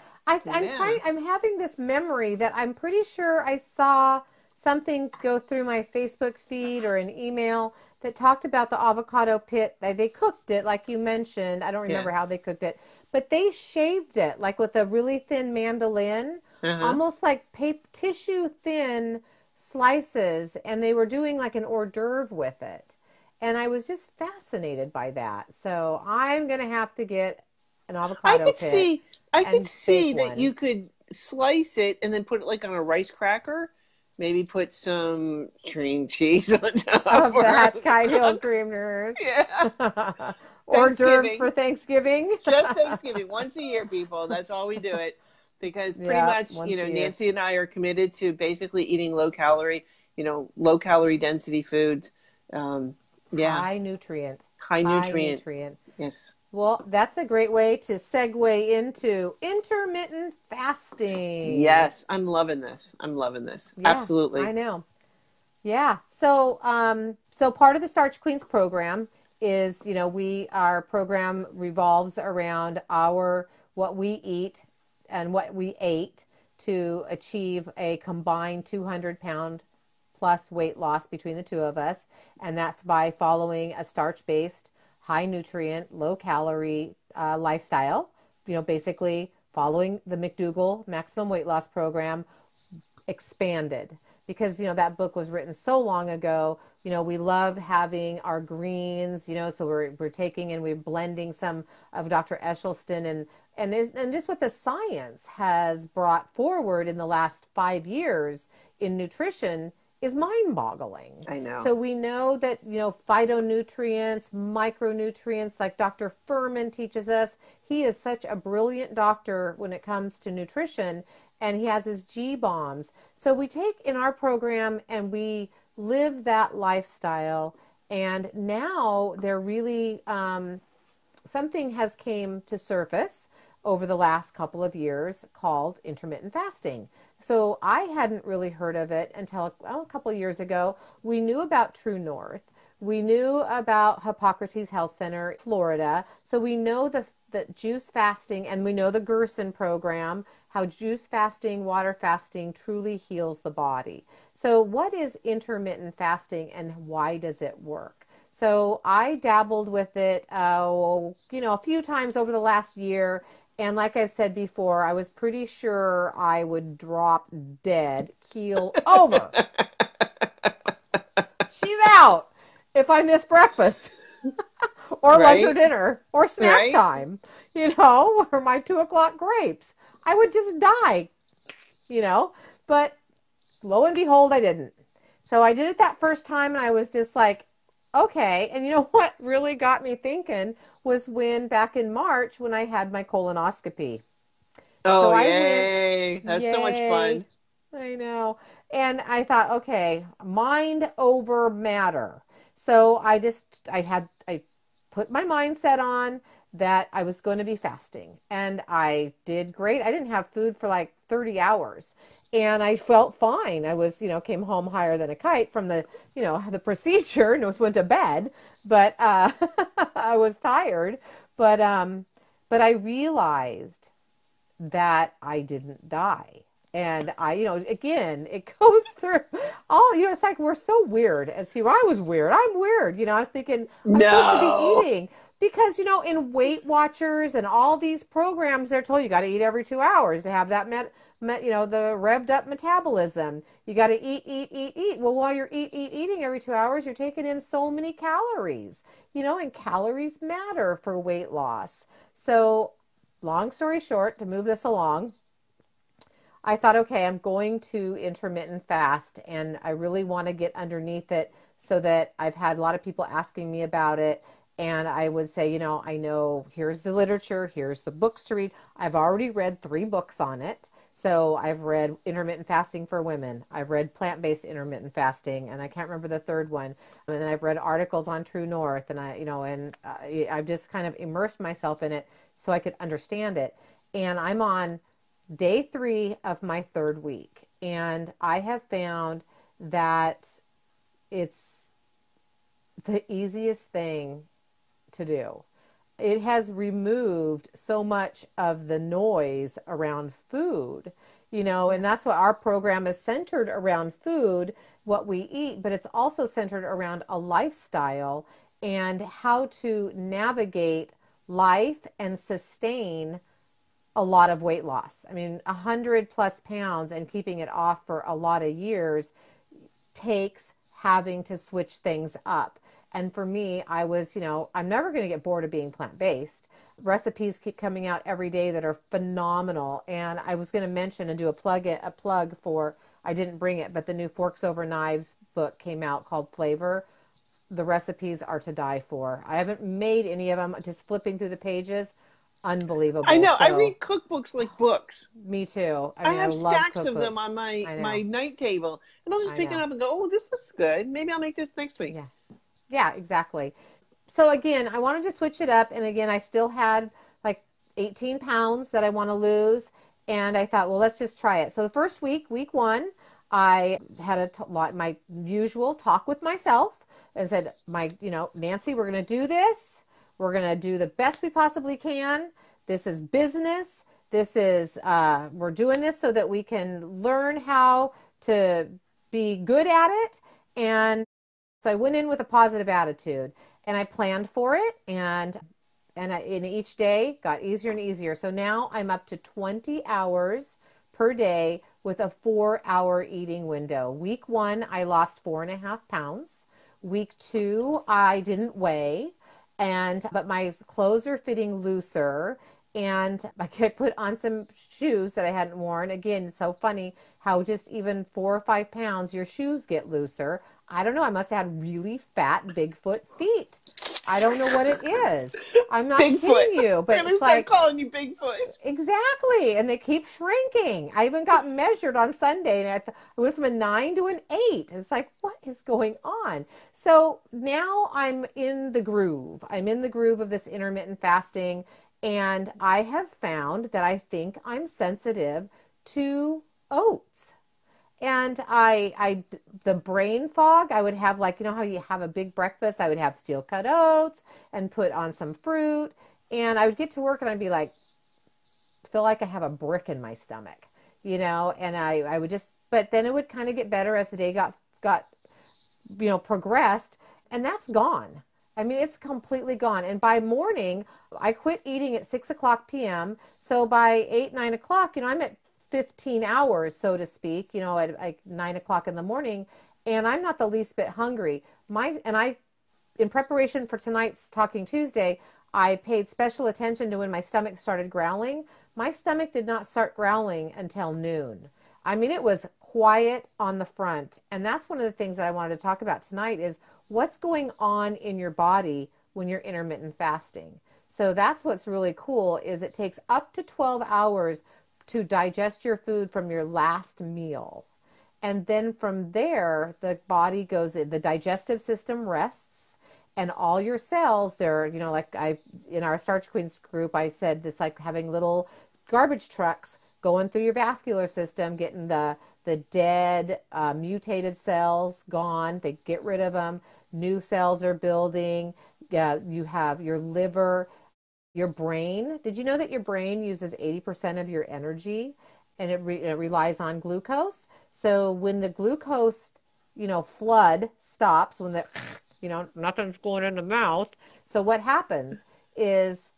Yeah, I'm having this memory that I'm pretty sure I saw something go through my Facebook feed or an email that talked about the avocado pit. They cooked it like you mentioned. I don't yeah. remember how they cooked it, but they shaved it like with a really thin mandolin, Uh-huh. almost like tissue thin slices, and they were doing like an hors d'oeuvre with it. And I was just fascinated by that. So I'm gonna have to get an I avocado could pit see, I could and bake see that one you could slice it and then put it like on a rice cracker. Maybe put some cream cheese on top of or that Kite Hill creamers. yeah. Hors d'oeuvres for Thanksgiving. Thanksgiving. Just Thanksgiving, once a year, people. That's all we do it. Because pretty Yeah, much, once a year. Nancy and I are committed to basically eating low calorie, low calorie density foods. Um, yeah, High nutrient. high High nutrient. nutrient. Yes. Well, that's a great way to segue into intermittent fasting. Yes, I'm loving this. I'm loving this. Yeah, I Absolutely. know. Yeah. So part of the Starch Queens program is, our program revolves around what we eat and what we ate to achieve a combined 200-pound plus weight loss between the two of us. And that's by following a starch-based, high nutrient, low calorie lifestyle, basically following the McDougall maximum weight loss program expanded, because that book was written so long ago. We love having our greens, so we're taking and we're blending some of Dr. Esselstyn, and just what the science has brought forward in the last 5 years in nutrition is mind-boggling. I know. So we know that phytonutrients, micronutrients, like Dr. Furman teaches us. He is such a brilliant doctor when it comes to nutrition, and he has his G bombs. So we take in our program and we live that lifestyle. And now they're really something has came to surface over the last couple of years called intermittent fasting. So I hadn't really heard of it until a couple of years ago. We knew about True North. We knew about Hippocrates Health Center, Florida. So we know the juice fasting, and we know the Gerson program, how juice fasting, water fasting truly heals the body. So what is intermittent fasting and why does it work? So I dabbled with it, a few times over the last year. And like I've said before, I was pretty sure I would drop dead, keel over. She's out if I miss breakfast or lunch or Right? dinner or snack Right? time, or my 2 o'clock grapes. I would just die, you know, but lo and behold, I didn't. So I did it that first time and I was just like, okay. And you know what really got me thinking was when back in March when I had my colonoscopy. So Oh, I went, yay. That's so much yay, fun. I know. And I thought, okay, mind over matter. So I put my mindset on that I was going to be fasting, and I did great. I didn't have food for like 30 hours and I felt fine. I was, came home higher than a kite from the procedure and just went to bed, but I was tired. But I realized that I didn't die. And again, it goes through all, it's like we're so weird as here. I was weird. I'm weird. I was thinking I'm supposed to be No. eating because, in Weight Watchers and all these programs, they're told you got to eat every 2 hours to have that the revved up metabolism. You got to eat, eat, eat, eat. Well, while you're eating every 2 hours, you're taking in so many calories, and calories matter for weight loss. So long story short, to move this along, I thought, okay, I'm going to intermittent fast, and I really want to get underneath it so that I've had a lot of people asking me about it. And I would say, I know here's the literature, here's the books to read. I've already read 3 books on it. So I've read Intermittent Fasting for Women. I've read Plant-Based Intermittent Fasting, and I can't remember the third one. And then I've read articles on True North, and I've just kind of immersed myself in it so I could understand it. And I'm on day 3 of my 3rd week, and I have found that it's the easiest thing to do. It has removed so much of the noise around food, and that's what our program is centered around food, what we eat, but it's also centered around a lifestyle and how to navigate life and sustain a lot of weight loss. I mean, 100+ pounds and keeping it off for a lot of years takes having to switch things up. And for me, I was, I'm never going to get bored of being plant-based. Recipes keep coming out every day that are phenomenal. And I was going to mention and do a plug for, I didn't bring it, but the new Forks Over Knives book came out called Flavor. The recipes are to die for. I haven't made any of them, just flipping through the pages. Unbelievable. I know. So, I read cookbooks like books. Me too. I I have love stacks of them cookbooks. on my I know. my night table, and I'll just I pick it know. up and go, "Oh, this looks good. Maybe I'll make this next week." Yeah. Yeah, exactly. So again, I wanted to switch it up. And again, I still had like 18 pounds that I want to lose. And I thought, well, let's just try it. So the first week, week 1, I had my usual talk with myself and said, Nancy, we're going to do this. We're going to do the best we possibly can. This is business. We're doing this so that we can learn how to be good at it. And so I went in with a positive attitude, and I planned for it, and in each day got easier and easier. So now I'm up to 20 hours per day with a 4-hour eating window. Week 1, I lost 4.5 pounds. Week 2, I didn't weigh, but my clothes are fitting looser. And I could put on some shoes that I hadn't worn. Again, it's so funny how just even 4 or 5 pounds, your shoes get looser. I don't know. I must have had really fat Bigfoot feet. I don't know what it is. I'm not Bigfoot. kidding you, but I'm gonna it's start like calling you Bigfoot. exactly, and they keep shrinking. I even got measured on Sunday, and I went from a 9 to an 8. And it's like, what is going on? So now I'm in the groove. I'm in the groove of this intermittent fasting. And I have found that I think I'm sensitive to oats. And the brain fog, I would have how you have a big breakfast, I would have steel cut oats and put on some fruit. And I would get to work and I'd be like, feel like I have a brick in my stomach, and I would but then it would kind of get better as the day got progressed, and that's gone. I mean, it's completely gone. And by morning, I quit eating at 6:00 p.m. So by 8, 9 o'clock, I'm at 15 hours, so to speak, at like 9 o'clock in the morning, and I'm not the least bit hungry. In preparation for tonight's Talking Tuesday, I paid special attention to when my stomach started growling. My stomach did not start growling until noon. I mean, it was quiet on the front. And that's one of the things that I wanted to talk about tonight is what's going on in your body when you're intermittent fasting. So that's what's really cool is it takes up to 12 hours to digest your food from your last meal. And then from there, the body goes, the digestive system rests, and all your cells, they're, in our Starch Queens group, I said it's like having little garbage trucks going through your vascular system, getting the dead, mutated cells gone. They get rid of them. New cells are building. You have your liver, your brain. Did you know that your brain uses 80% of your energy, and it relies on glucose? So when the glucose, flood stops, when the, nothing's going in the mouth. So what happens is,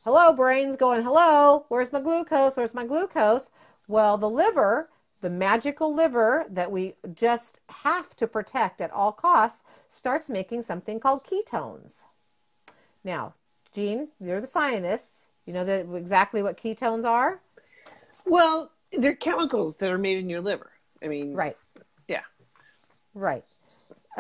hello, brain's going, hello, where's my glucose? Where's my glucose? Well, the liver, the magical liver that we just have to protect at all costs, starts making something called ketones. Now, Jean, you're the scientist. You know exactly what ketones are? Well, they're chemicals that are made in your liver. I mean, Right, yeah. right.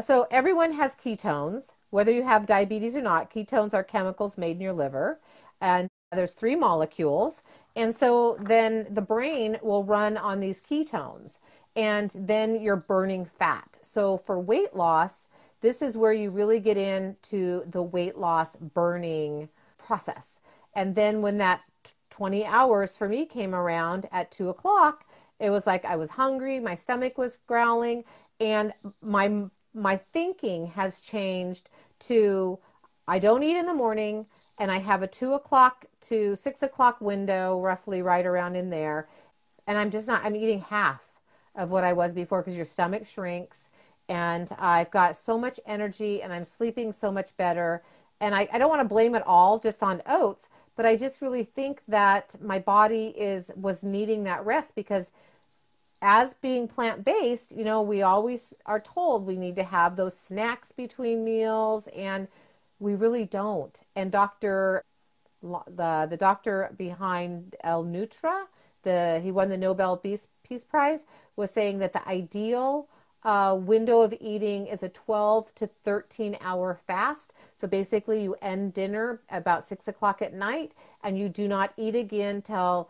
So everyone has ketones, whether you have diabetes or not. Ketones are chemicals made in your liver, and there's three molecules. And so then the brain will run on these ketones, and then you're burning fat. So for weight loss, this is where you really get into the weight loss burning process. And then when that 20 hours for me came around at 2 o'clock, it was like I was hungry, my stomach was growling, and my thinking has changed to I don't eat in the morning, and I have a 2 o'clock to 6 o'clock window, roughly right around in there. And I'm just not, I'm eating half of what I was before because your stomach shrinks. And I've got so much energy and I'm sleeping so much better. And I don't want to blame it all just on oats, but I just really think that my body was needing that rest because as being plant-based, you know, we always are told we need to have those snacks between meals, and we really don't. And the doctor behind El Nutra, he won the Nobel Peace Prize, was saying that the ideal window of eating is a 12 to 13 hour fast. So basically, you end dinner about 6 o'clock at night, and you do not eat again till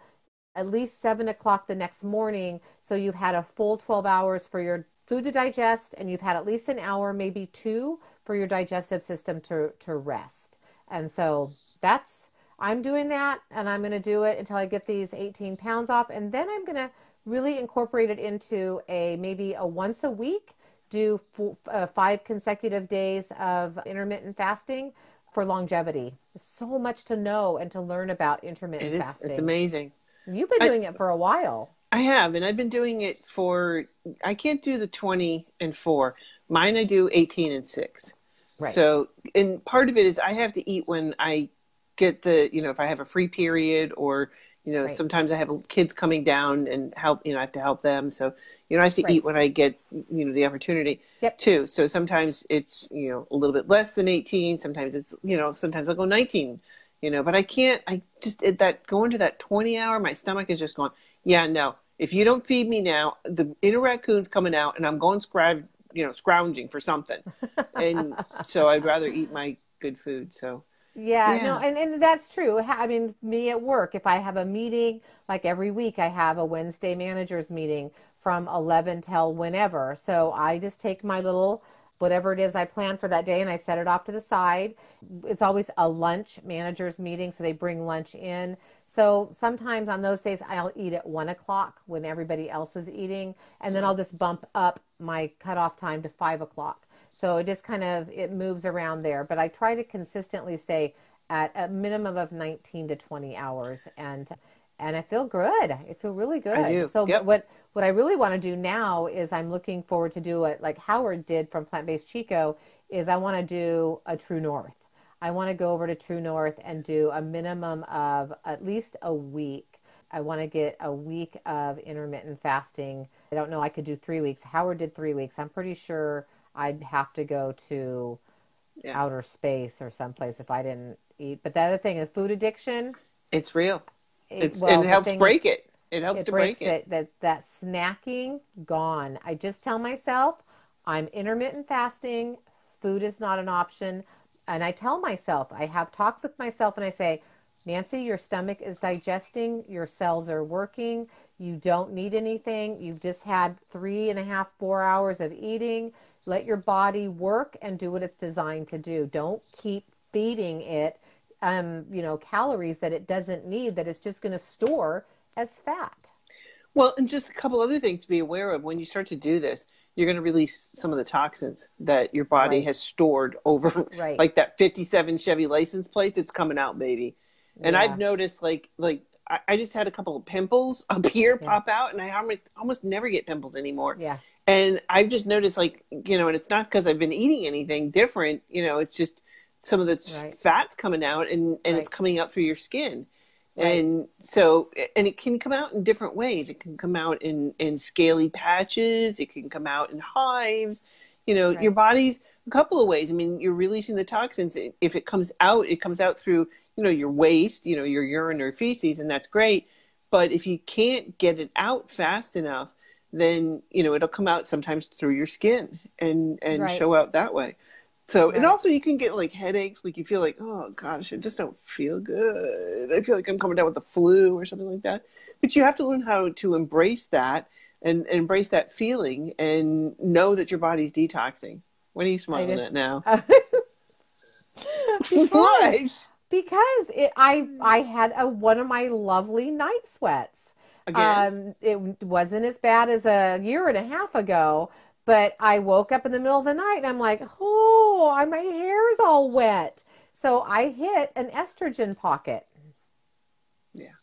at least 7 o'clock the next morning. So you've had a full 12 hours for your food to digest, and you've had at least an hour, maybe two, for your digestive system to rest. And so I'm doing that, and I'm going to do it until I get these 18 pounds off. And then I'm going to really incorporate it into maybe a once a week, do 5 consecutive days of intermittent fasting for longevity. There's so much to know and to learn about intermittent fasting. It's amazing. You've been doing it for a while. I have, and I've been doing it I can't do the 20 and 4. Mine I do 18 and 6. Right. So, and part of it is I have to eat when I get if I have a free period or, right. Sometimes I have kids coming down and help, I have to help them. So, I have to eat when I get, the opportunity too. So sometimes it's, a little bit less than 18. Sometimes it's, sometimes I'll go 19. But going to that 20 hour, my stomach is just going, yeah, no, if you don't feed me now, the inner raccoon's coming out and I'm going scrounging for something. And so I'd rather eat my good food. So, yeah. No, and that's true. I mean, me at work, if I have a meeting, like every week I have a Wednesday managers meeting from 11 till whenever. So I just take my little whatever it is I plan for that day, and I set it off to the side. It's always a lunch managers meeting, so they bring lunch in. So sometimes on those days, I'll eat at 1 o'clock when everybody else is eating, and then I'll just bump up my cutoff time to 5 o'clock. So it just it moves around there. But I try to consistently stay at a minimum of 19 to 20 hours, and I feel good. I feel really good. I do. So what I really want to do now is I'm looking forward to do it like Howard did from Plant-Based Chico, is I want to do a True North. I want to go over to True North and do a minimum of at least a week. I want to get a week of intermittent fasting. I don't know, I could do 3 weeks. Howard did 3 weeks. I'm pretty sure I'd have to go to outer space or someplace if I didn't eat. But the other thing is food addiction. It's real. And it helps break it. It helps to break it. That snacking, gone. I just tell myself I'm intermittent fasting. Food is not an option. And I tell myself, I have talks with myself and I say, Nancy, your stomach is digesting. Your cells are working. You don't need anything. You've just had 3.5, 4 hours of eating. Let your body work and do what it's designed to do. Don't keep feeding it calories that it doesn't need, that it's just going to store as fat. Well, and just a couple other things to be aware of. When you start to do this, you're going to release some of the toxins that your body has stored over, like that 57 Chevy license plates. It's coming out, baby. And I've noticed, like I just had a couple of pimples up here pop out, and I almost never get pimples anymore. Yeah. And I've just noticed, and it's not because I've been eating anything different. It's just some of the fat's coming out, and it's coming out through your skin. Right. And so, and it can come out in different ways. It can come out in scaly patches. It can come out in hives. Your body's a couple of ways. I mean, you're releasing the toxins. If it comes out through, your waste, your urine or feces, and that's great. But if you can't get it out fast enough, then, it'll come out sometimes through your skin and Right. show out that way. So, and Right. also you can get like headaches, like you feel like, oh gosh, I just don't feel good. I feel like I'm coming down with the flu or something like that. But you have to learn how to embrace that and embrace that feeling and know that your body's detoxing. What are you smiling at now? Because, I had one of my lovely night sweats. Again? It wasn't as bad as a year and a half ago, but I woke up in the middle of the night and I'm like, oh, my hair's all wet. So I hit an estrogen pocket. Yeah.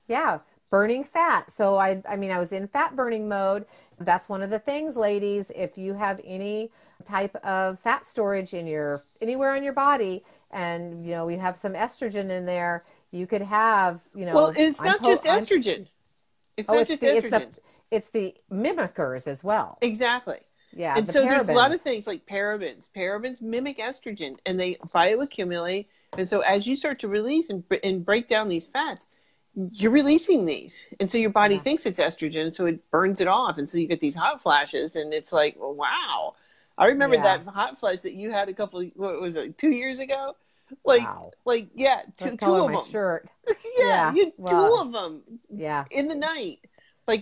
Yeah, burning fat. So I was in fat burning mode. That's one of the things, ladies, if you have any type of fat storage anywhere on your body, and we have some estrogen in there, you could have, Well, it's not just estrogen. It's not just estrogen. It's the mimickers as well. Exactly. Yeah. And so there's a lot of things like parabens. Parabens mimic estrogen and they bioaccumulate. And so as you start to release and break down these fats, you're releasing these. And so your body thinks it's estrogen, so it burns it off. And so you get these hot flashes and it's like, well, wow. I remember that hot flash that you had what was it, 2 years ago? Wow. Two of them. My shirt. You had two of them. Yeah. In the night.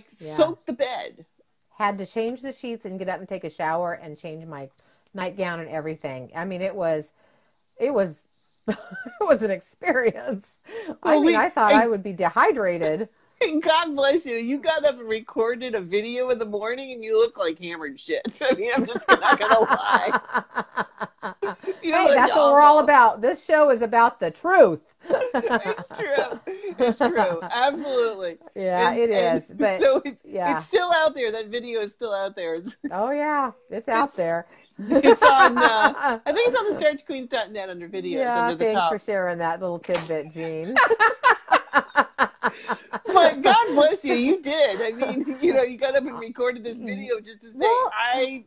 Soak the bed. Had to change the sheets and get up and take a shower and change my nightgown and everything. I mean, it was it was an experience. I thought I would be dehydrated. God bless you. You got up and recorded a video in the morning and you look like hammered shit. I mean, I'm just not going to lie. Hey, that's what we're all about. This show is about the truth. It's true. It's true. Absolutely. Yeah, it is. But so it's still out there. That video is still out there. Oh, yeah. It's out there. It's on, I think it's on the starchqueens.net under videos under the top. Thanks for sharing that little tidbit, Jean. But God bless you. You did. I mean, you got up and recorded this video just to say,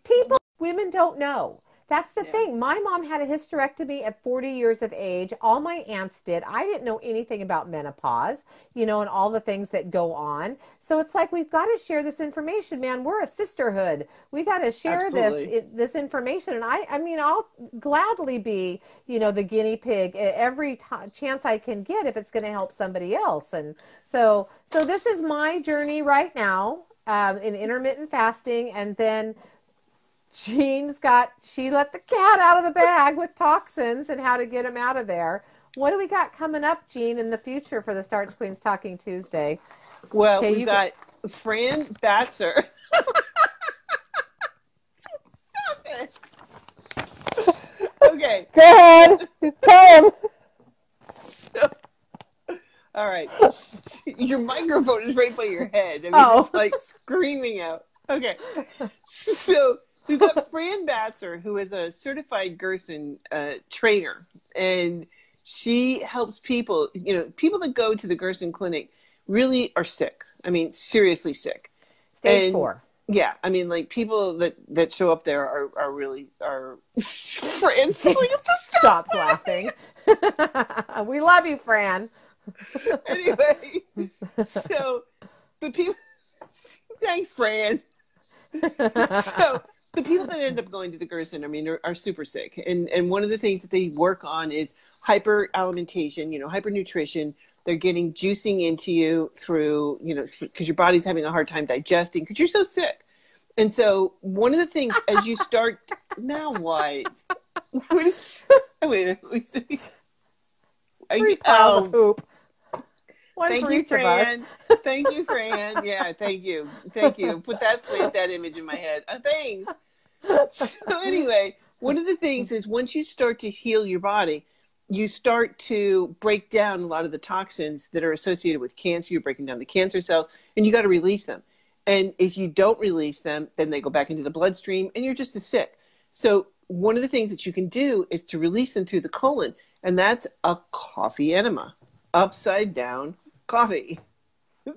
women don't know. That's the thing. My mom had a hysterectomy at 40 years of age. All my aunts did. I didn't know anything about menopause, and all the things that go on. So it's like, we've got to share this information, man. We're a sisterhood. We got to share this information. And I mean, I'll gladly be, the guinea pig every chance I can get if it's going to help somebody else. And so this is my journey right now in intermittent fasting. And then she let the cat out of the bag with toxins and how to get them out of there. What do we got coming up, Jean, in the future for the Starch Queens Talking Tuesday? Well, we've got Fran Batzer. Stop it. Okay. Go ahead. Tell him. All right. Your microphone is right by your head. I mean, it's like screaming out. Okay. So we've got Fran Batzer, who is a certified Gerson trainer, and she helps people. People that go to the Gerson clinic really are sick. I mean, seriously sick. Stage 4. Yeah, I mean, like people that show up there are really Fran. Stop laughing. We love you, Fran. Anyway, so the people. Thanks, Fran. So the people that end up going to the Gerson, I mean, are super sick. And one of the things that they work on is hyperalimentation, hypernutrition. They're getting juicing into you through, because your body's having a hard time digesting because you're so sick. And so one of the things as you start, now what? Wait. 3 piles of poop. One thank for you, each Fran. of us. Thank you, Fran. Yeah, thank you. Plant that image in my head. Thanks. So anyway, one of the things is once you start to heal your body, you start to break down a lot of the toxins that are associated with cancer. You're breaking down the cancer cells, and you got to release them. And if you don't release them, then they go back into the bloodstream, and you're just as sick. So one of the things that you can do is to release them through the colon, and that's a coffee enema, upside down coffee.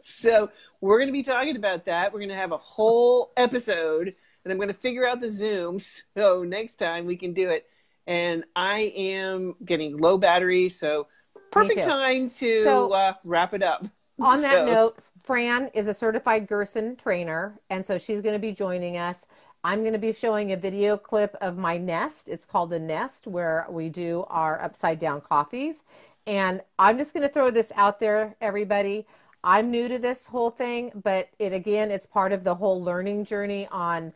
So we're going to be talking about that. We're going to have a whole episode, and I'm going to figure out the Zooms. So next time we can do it. And I am getting low battery, so Me Perfect too. time to So wrap it up. on that So, note, Fran is a certified Gerson trainer, and so she's going to be joining us. I'm going to be showing a video clip of my nest. It's called a nest, where we do our upside down coffees. And I'm just going to throw this out there, everybody. I'm new to this whole thing, but it's part of the whole learning journey on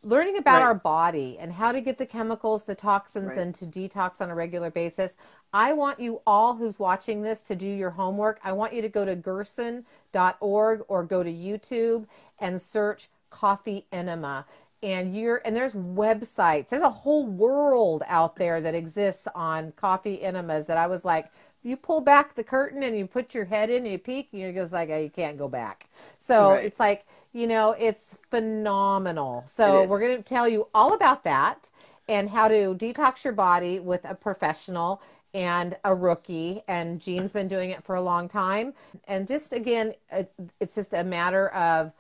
learning about right, our body and how to get the chemicals, the toxins, right. and to detox on a regular basis. I want you all who's watching this to do your homework. I want you to go to gerson.org or go to YouTube and search coffee enema. And there's websites. There's a whole world out there that exists on coffee enemas that I was like, you pull back the curtain and you put your head in and you peek, and you're just like, oh, you can't go back. So Right. it's like, it's phenomenal. It So we're is. going to tell you all about that and how to detox your body with a professional and a rookie. And Jean's been doing it for a long time. And just again, it's just a matter of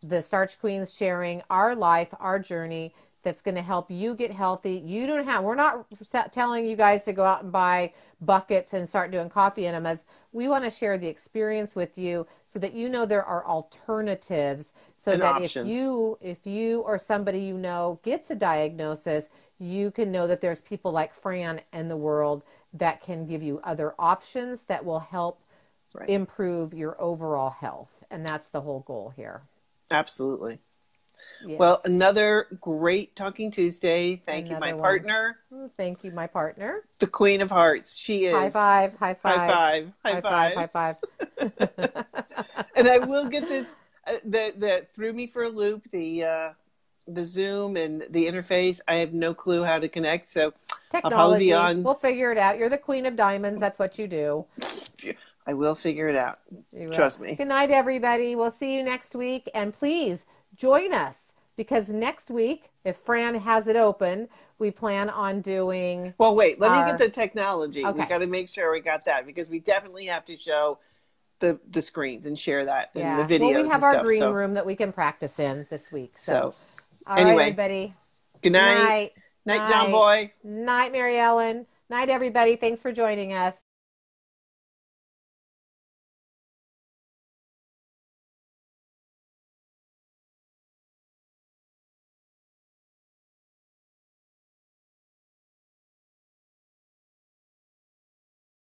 the Starch Queens sharing our life, our journey that's going to help you get healthy. We're not telling you guys to go out and buy buckets and start doing coffee enemas. We want to share the experience with you so that there are alternatives, so And that options. if you or somebody gets a diagnosis, you can know that there's people like Fran in the world that can give you other options that will help Right. improve your overall health. And that's the whole goal here. Absolutely. Well, Yes. another great Talking Tuesday. Thank you, my Another one. partner, Thank you, my partner. the Queen of Hearts. She High is. five, high High five, five. High high five, high five. five. And I will get this that threw me for a loop, the Zoom and the interface. I have no clue how to connect, so I'll probably be Technology. on. We'll figure it out. You're the queen of diamonds. That's what you do. I will figure it out. You will. Trust me. Good night, everybody. We'll see you next week. And please join us, because next week, if Fran has it open, we plan on doing Well, wait, let me get our. the technology. We Okay. got to make sure we got that, because we definitely have to show the screens and share that and the Yeah. Well, we videos and have our stuff. green So, room that we can practice in this week. So, so all right, anyway, everybody. good night. Night. Night, John Night. Boy. Night, Mary Ellen. Night, everybody. Thanks for joining us.